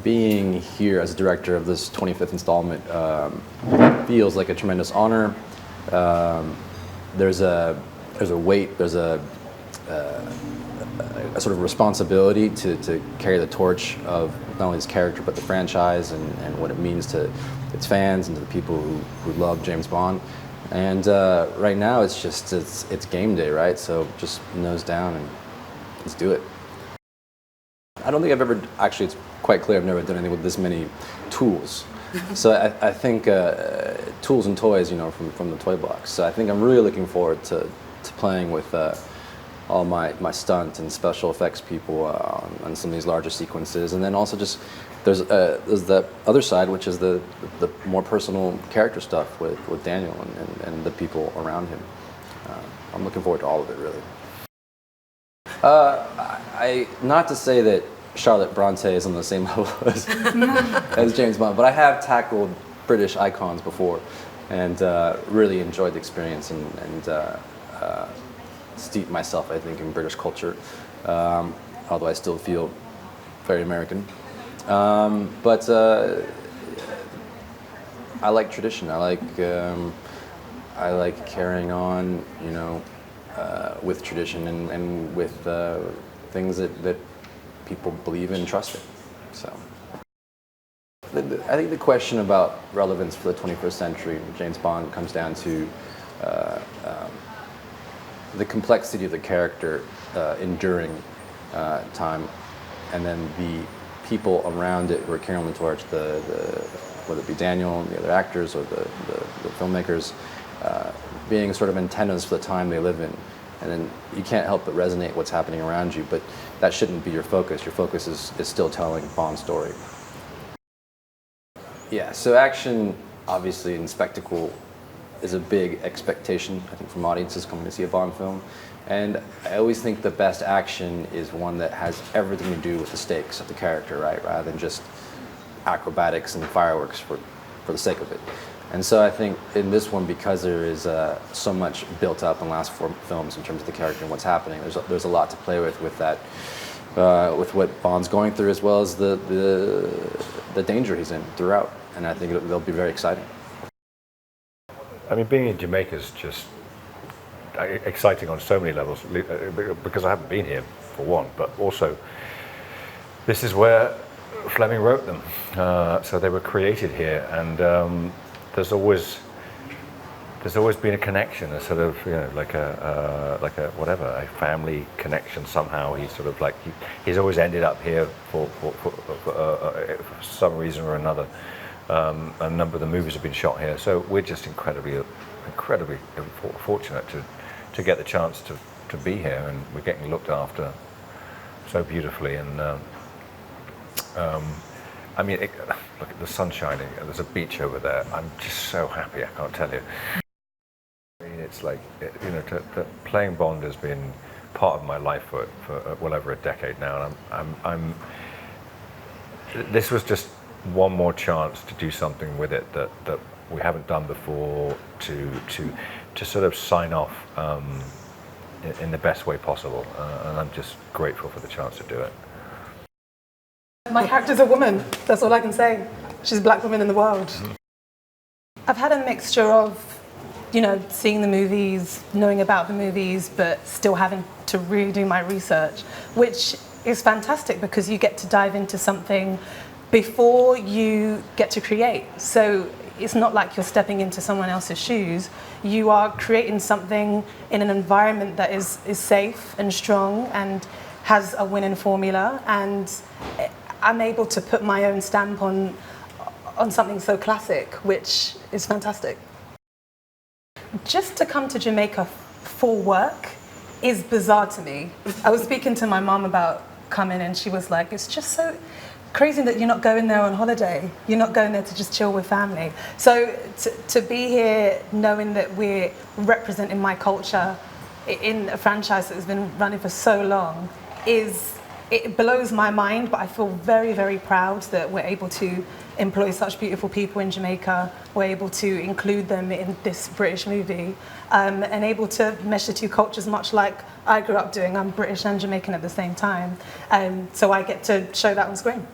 being here as a director of this 25th installment feels like a tremendous honor. There's a weight, there's a sort of responsibility to carry the torch of not only this character but the franchise and what it means to its fans and to the people who love James Bond. And right now it's game day, right? So just nose down and let's do it. I don't think I've ever, actually it's quite clear I've never done anything with this many tools. So I think tools and toys, from the toy box. So I think I'm really looking forward to playing with all my stunt and special effects people on some of these larger sequences, and then also just there's the other side, which is the more personal character stuff with Daniel and the people around him. I'm looking forward to all of it, really. Not to say that Charlotte Bronte is on the same level as James Bond, but I have tackled British icons before, and really enjoyed the experience and steeped myself, I think, in British culture, although I still feel very American. But I like tradition. I like carrying on, with tradition and with things that people believe in and trust in. So I think the question about relevance for the 21st century, James Bond, comes down to the complexity of the character enduring time, and then the people around it who are carrying on the torch, whether it be Daniel and the other actors or the filmmakers, being sort of antennas for the time they live in. And then you can't help but resonate what's happening around you, but that shouldn't be your focus. Your focus is still telling Bond's story. Yeah, so action, obviously, and spectacle is a big expectation, I think, from audiences coming to see a Bond film. And I always think the best action is one that has everything to do with the stakes of the character, right? Rather than just acrobatics and fireworks for the sake of it. And so I think in this one, because there is so much built up in the last 4 films in terms of the character and what's happening, there's a lot to play with that, with what Bond's going through, as well as the danger he's in throughout. And I think they'll be very exciting. I mean, being in Jamaica is just exciting on so many levels, because I haven't been here, for one, but also this is where Fleming wrote them. So they were created here, and there's always been a connection, a sort of, like a whatever, a family connection somehow. He's sort of like, he's always ended up here for some reason or another. A number of the movies have been shot here, so we're just incredibly fortunate to get the chance to be here, and we're getting looked after so beautifully. And I mean, look at the sun shining. There's a beach over there. I'm just so happy, I can't tell you. I mean, it's like, playing Bond has been part of my life for well over a decade now, and this was just one more chance to do something with it that we haven't done before, to sort of sign off in the best way possible, and I'm just grateful for the chance to do it. My character's a woman, that's all I can say. She's a black woman in the world. I've had a mixture of, seeing the movies, knowing about the movies, but still having to really do my research, which is fantastic because you get to dive into something before you get to create. So it's not like you're stepping into someone else's shoes. You are creating something in an environment that is safe and strong and has a winning formula, and I'm able to put my own stamp on something so classic, which is fantastic. Just to come to Jamaica for work is bizarre to me. I was speaking to my mom about coming, and she was like, it's just so crazy that you're not going there on holiday. You're not going there to just chill with family. So to be here knowing that we're representing my culture in a franchise that has been running for so long is it blows my mind, but I feel very, very proud that we're able to employ such beautiful people in Jamaica. We're able to include them in this British movie, and able to mesh the two cultures much like I grew up doing. I'm British and Jamaican at the same time, so I get to show that on screen.